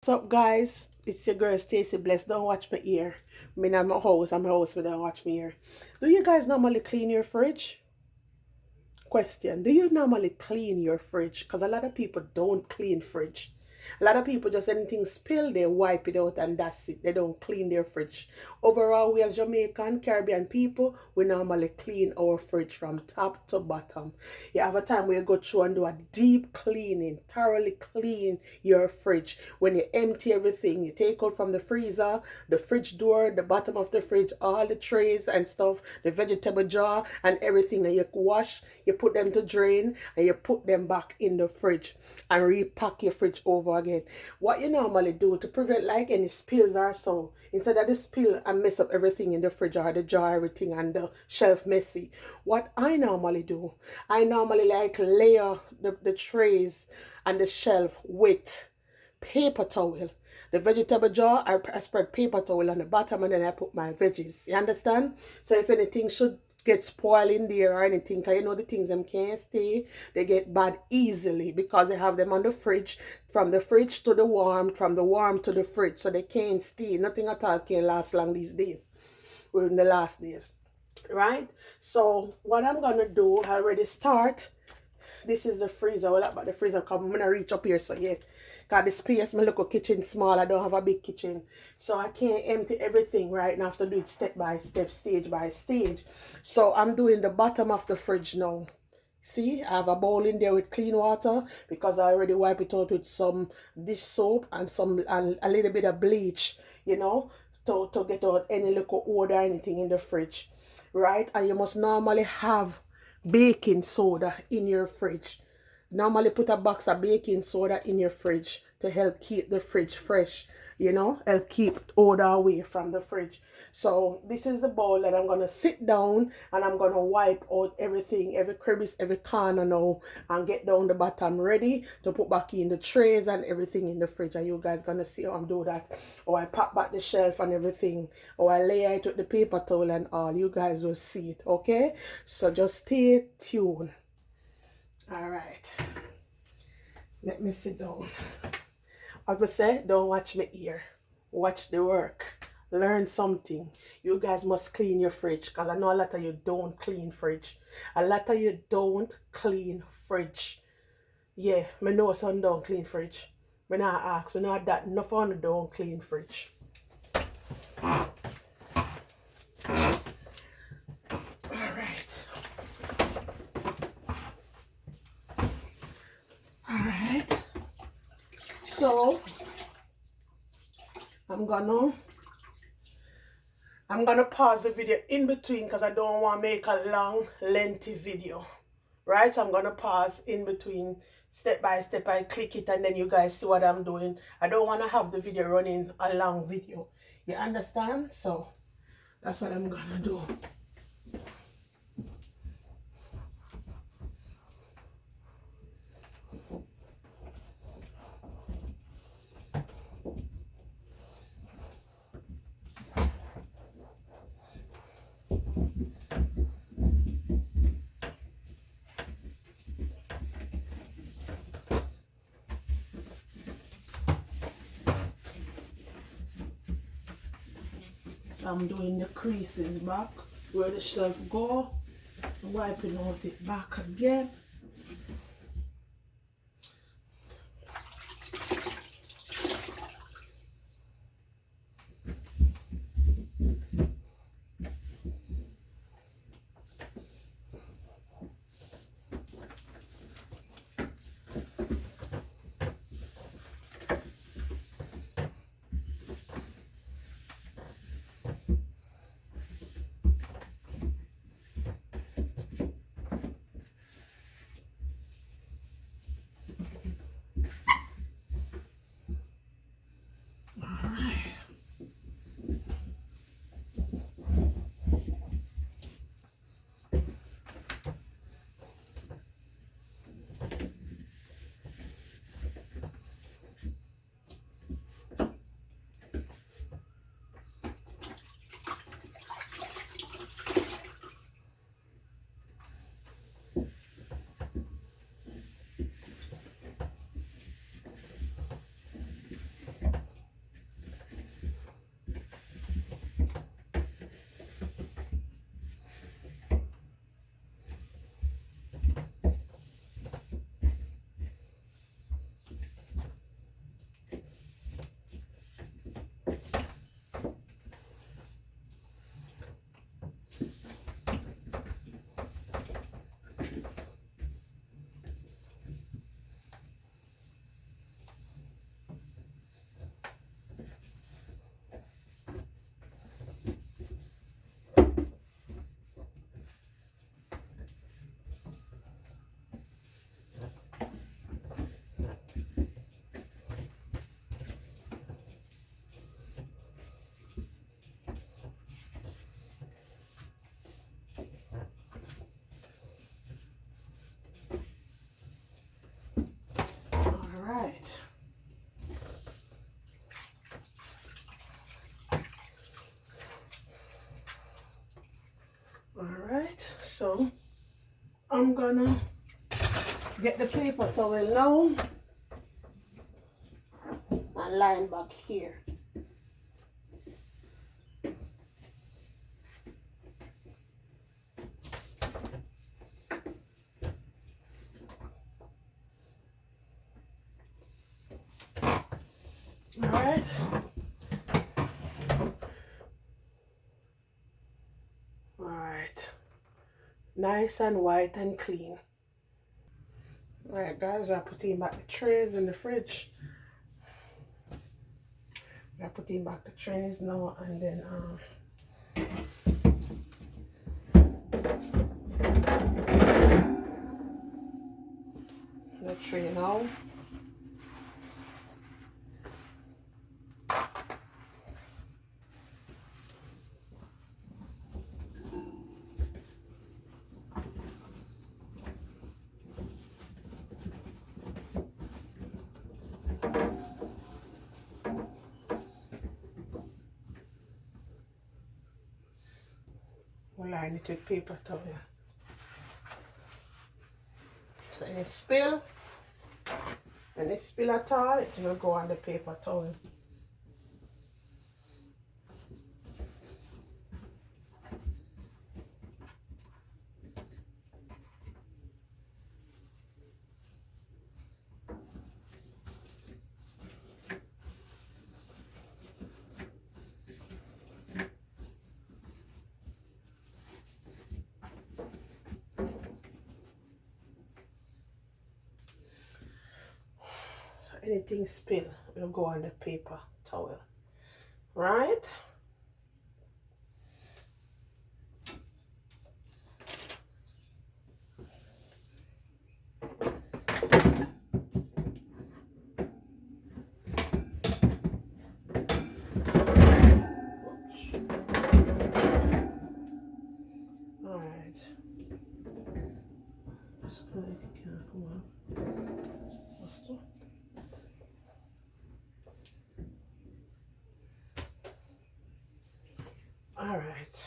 What's up, guys? It's your girl Stacy Bless. Don't watch my ear. I mean, I'm a host. I'm a host, but don't watch my ear. Do you guys normally clean your fridge? Question. Do you normally clean your fridge? Because a lot of people don't clean fridge. A lot of people just anything spill, they wipe it out and that's it. They don't clean their fridge. Overall, we as Jamaican, Caribbean people, we normally clean our fridge from top to bottom. You have a time where you go through and do a deep cleaning, thoroughly clean your fridge. When you empty everything, you take out from the freezer, the fridge door, the bottom of the fridge, all the trays and stuff, the vegetable jar and everything, and you wash, you put them to drain, and you put them back in the fridge and repack your fridge over again. What you normally do to prevent like any spills or so, instead of the spill and mess up everything in the fridge or the jar, everything and the shelf messy, what I normally do, I normally like layer the trays and the shelf with paper towel. The vegetable jar, I spread paper towel on the bottom and then I put my veggies. You understand? So if anything should get spoiled in there or anything, because you know the things them can't stay, they get bad easily because they have them on the fridge, from the fridge to the warm, from the warm to the fridge, so they can't stay. Nothing at all can last long these days. We're in the last days, right? So what I'm gonna do, I already start. This is the freezer. Well, about the freezer come, I'm gonna reach up here so yeah. Cause the space, my little kitchen small. I don't have a big kitchen. So I can't empty everything right now. I have to do it step by step, stage by stage. So I'm doing the bottom of the fridge now. See, I have a bowl in there with clean water because I already wipe it out with some dish soap and a little bit of bleach, you know, to get out any little odor or anything in the fridge. Right? And you must normally have baking soda in your fridge. Normally put a box of baking soda in your fridge to help keep the fridge fresh, you know, help keep odor away from the fridge. So this is the bowl that I'm going to sit down and I'm going to wipe out everything, every crevice, every corner now, and get down the bottom ready to put back in the trays and everything in the fridge. And you guys going to see how I'm do that. Or I pack back the shelf and everything. Or I layer it with the paper towel and all. You guys will see it, okay? So just stay tuned. All right, let me sit down. I would say, don't watch me ear. Watch the work. Learn something. You guys must clean your fridge because I know a lot of you don't clean fridge. A lot of you don't clean fridge. Yeah, me know some don't clean fridge. Me not ask, me not that. Enough on the don't clean fridge. Alright, so I'm gonna pause the video in between because I don't want to make a long lengthy video, right? So I'm gonna pause in between, step by step. I click it and then you guys see what I'm doing. I don't want to have the video running a long video, you understand? So that's what I'm gonna do. I'm doing the creases back where the shelf go, wiping out it back again. right. Alright, so I'm gonna get the paper towel now and line back here. Alright. Alright. Nice and white and clean. Alright guys, we're putting back the trays in the fridge. We're putting back the trays now and then the tray now. We'll line it with paper towel. So any spill at all, it will go on the paper towel. Anything spill will go on the paper towel, right? All right. Come on. All right.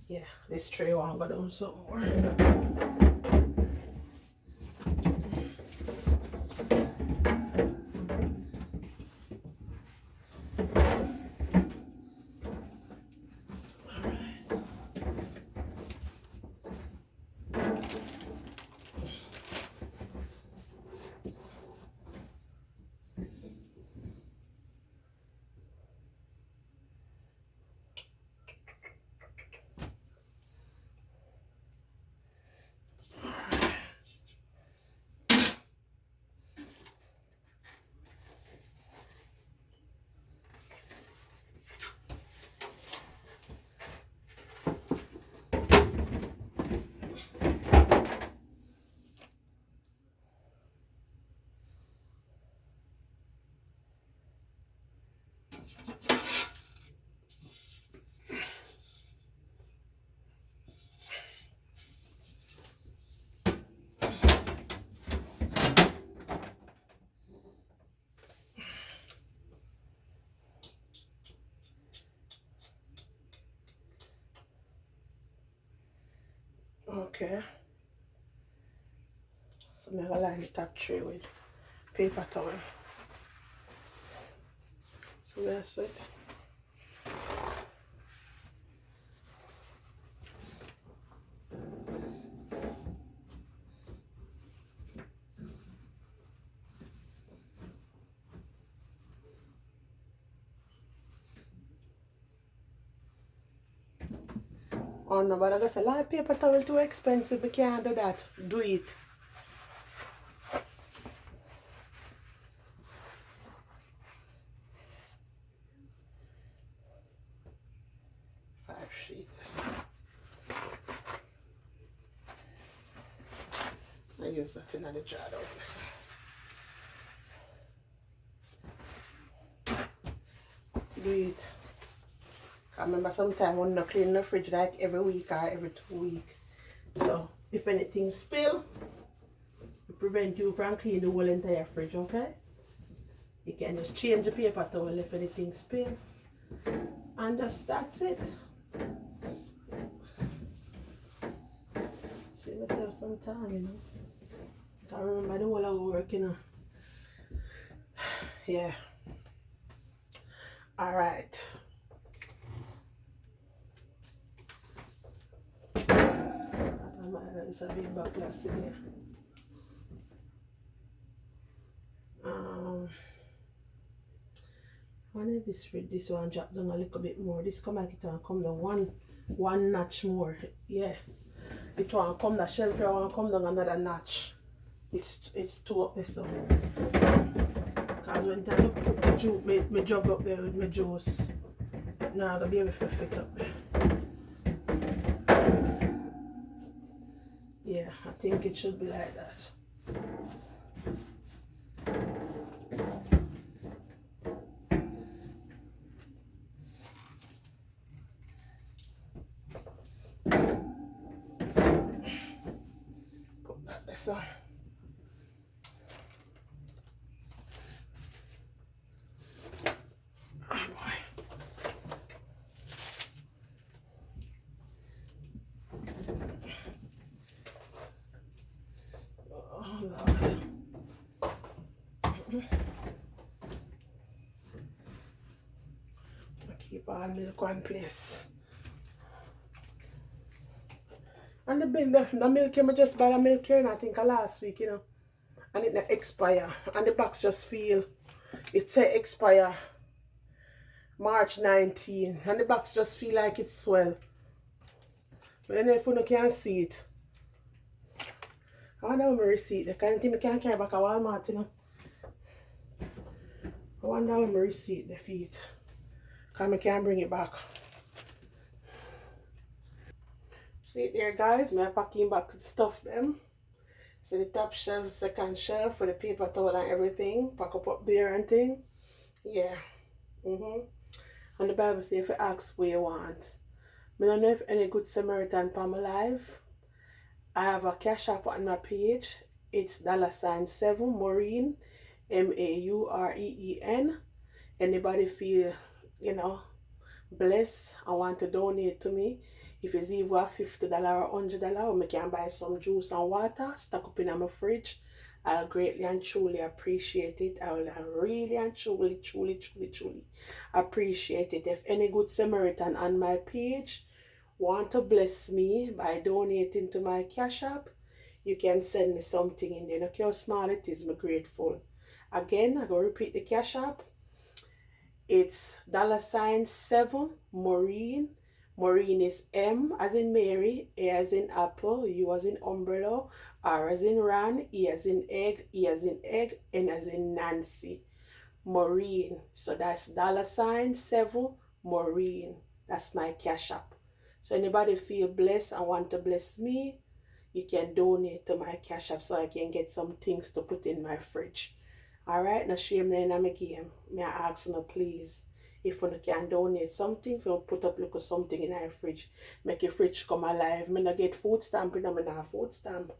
Yeah, this tray won't go down some more. Okay. So I'm gonna line the top tray with paper towel. So that's it. Oh no, but I guess a lot of paper towel too expensive. We can't do that. Do it. Five sheets. I use that in the jar, obviously. Do it. I remember sometimes when I clean the fridge like every week or every 2 weeks. So if anything spill, prevent you from cleaning the whole entire fridge, okay? You can just change the paper towel if anything spill. And that's it. Save yourself some time, you know. I remember the whole of work, you know. Yeah. Alright. It's a big backlash here. When this one drop down a little bit more, this come like it can come down one notch more. Yeah. It want come the shelf here want come down another notch. It's too up there so. Cause when time I put the juice, my jug up there with my juice, now I'm gonna be able to fit up there. Yeah, I think it should be like that. Put that there so. Keep all milk one place. And the milk I just buy the milk here and I think last week, you know. And it not expire. And the box just feel it say expire March 19. And the box just feel like it's swell. But then if you can't see it. I wonder how my receipt. I can't think I can't carry back a Walmart, you know. I wonder how my receipt the feet. Because I can't bring it back. See it there, guys? I'm packing back the stuff them. So the top shelf, second shelf for the paper towel and everything. Pack up there and thing. Yeah. And the Bible says if you ask what you want. I don't know if any good Samaritan for my life. I have a Cashapp on my page. It's $7MAUREEN. MAUREEN. Anybody feel, you know, blessed and want to donate to me, if it's even $50 or $100, I can buy some juice and water, stock up in my fridge. I'll greatly and truly appreciate it. I will really and truly appreciate it. If any good Samaritan on my page want to bless me by donating to my Cash App, you can send me something in there. Look how small it is, I'm grateful. Again, I'm going to repeat the Cash App. It's $7MAUREEN. Maureen is M as in Mary, A as in Apple, U as in umbrella, R as in Ran, E as in egg, E as in egg, N as in Nancy. Maureen. So that's $7MAUREEN. That's my Cash App. So anybody feel blessed and want to bless me, you can donate to my Cash App so I can get some things to put in my fridge. Alright, now shame in my game. May I ask you please, if you can donate something, if you put up look something in our fridge, make your fridge come alive. Me not get food stamp, you know, me not food stamp.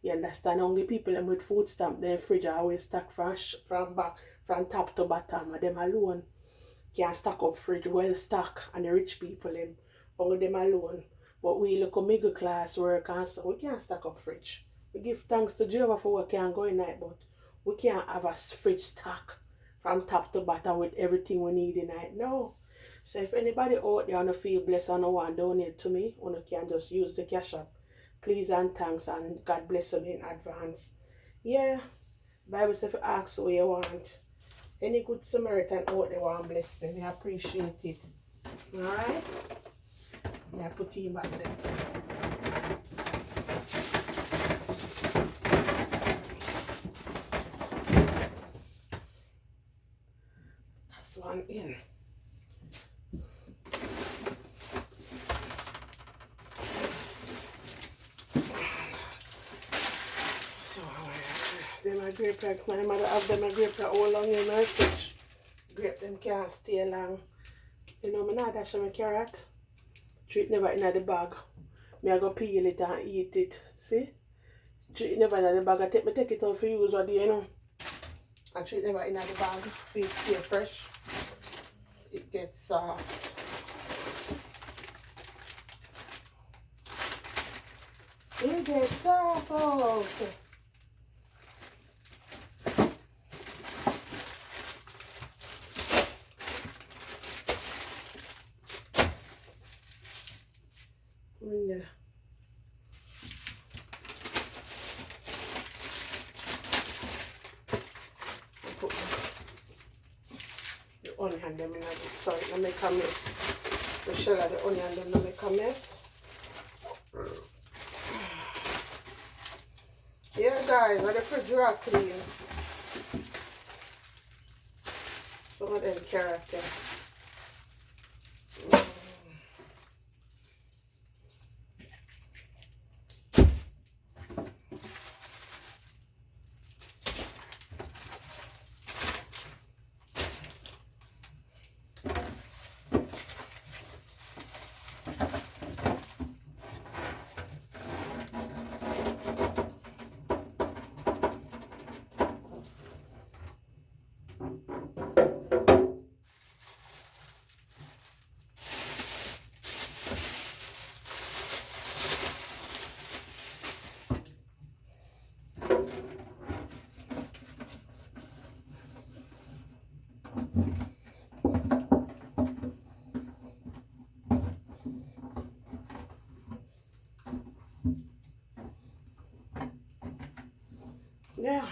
You understand? Only people with food stamp, their fridge are always stack from top to bottom. Them alone can stack up fridge well stock, and the rich people them only them alone. But we look a middle class workers, so we can't stack up fridge. We give thanks to Jehovah for what can go in night, but we can't have a fridge stock from top to bottom with everything we need in it. No. So if anybody out there wanna feel blessed and want to donate to me, you can just use the Cash App. Please and thanks, and God bless you in advance. Yeah. Bible says if you ask what you want. Any good Samaritan out there want to bless me, I appreciate it. Alright? I put him back there. One in. So then my grape, like my mother have them a grape all long in my fridge. Grape them can't stay long. You know, me not dash my carrot. Treat never in the bag. Me I go peel it and eat it. See? Treat it never in the bag. I take it out for use what day, you know. And treat it never in the bag. For it stay fresh. It gets soft. It gets soft out. Yeah. Put the onion them in this so it don't make a mess. The shell of the onion them don't make a mess. Yeah guys, when the fridge are clean. Some of them carrot there. Yeah.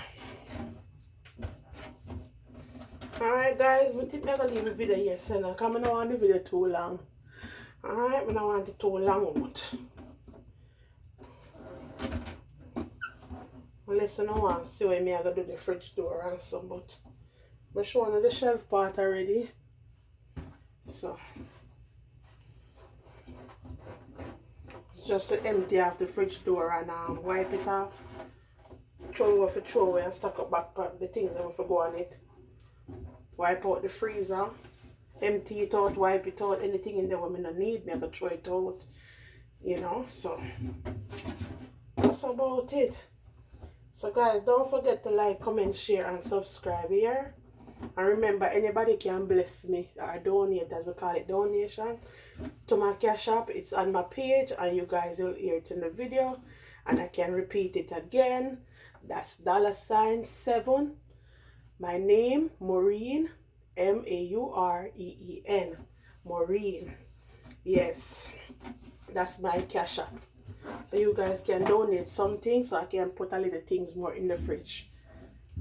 Alright guys, I think I'm gonna leave the video here so now because I don't want the video too long. Alright, I don't want it too long out. Unless you don't want to see where I'm gonna do the fridge door and so, but I'm showing you the shelf part already. So it's just to empty off the fridge door and wipe it off. Throw away and stack up back the things that will go on it. Wipe out the freezer, empty it out, wipe it out, anything in there we don't need, me I go throw it out, you know, so that's about it. So guys, don't forget to like, comment, share and subscribe here. And remember, anybody can bless me or donate, as we call it, donation, to my Cash App. It's on my page and you guys will hear it in the video. And I can repeat it again. That's $7. My name, Maureen, M-A-U-R-E-E-N, Maureen. Yes, that's my Cash App. So you guys can donate something so I can put a little things more in the fridge.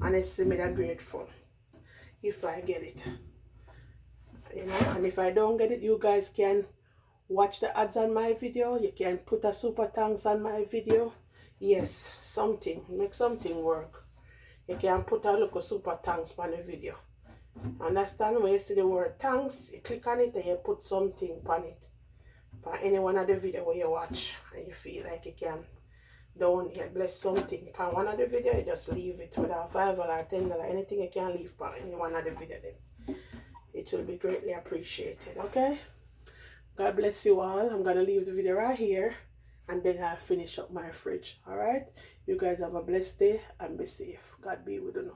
Honestly, me that grateful if I get it. You know, and if I don't get it, you guys can watch the ads on my video. You can put a super thanks on my video. Yes, something, make something work. You can put a little super thanks on the video. Understand? When you see the word thanks, you click on it and you put something on it. For any one of the video where you watch and you feel like you can donate, bless something. For one of the video, you just leave it with a $5 or $10, anything you can leave for any one of the video then. It will be greatly appreciated, okay? God bless you all. I'm going to leave the video right here and then I'll finish up my fridge, alright? You guys have a blessed day and be safe. God be with you.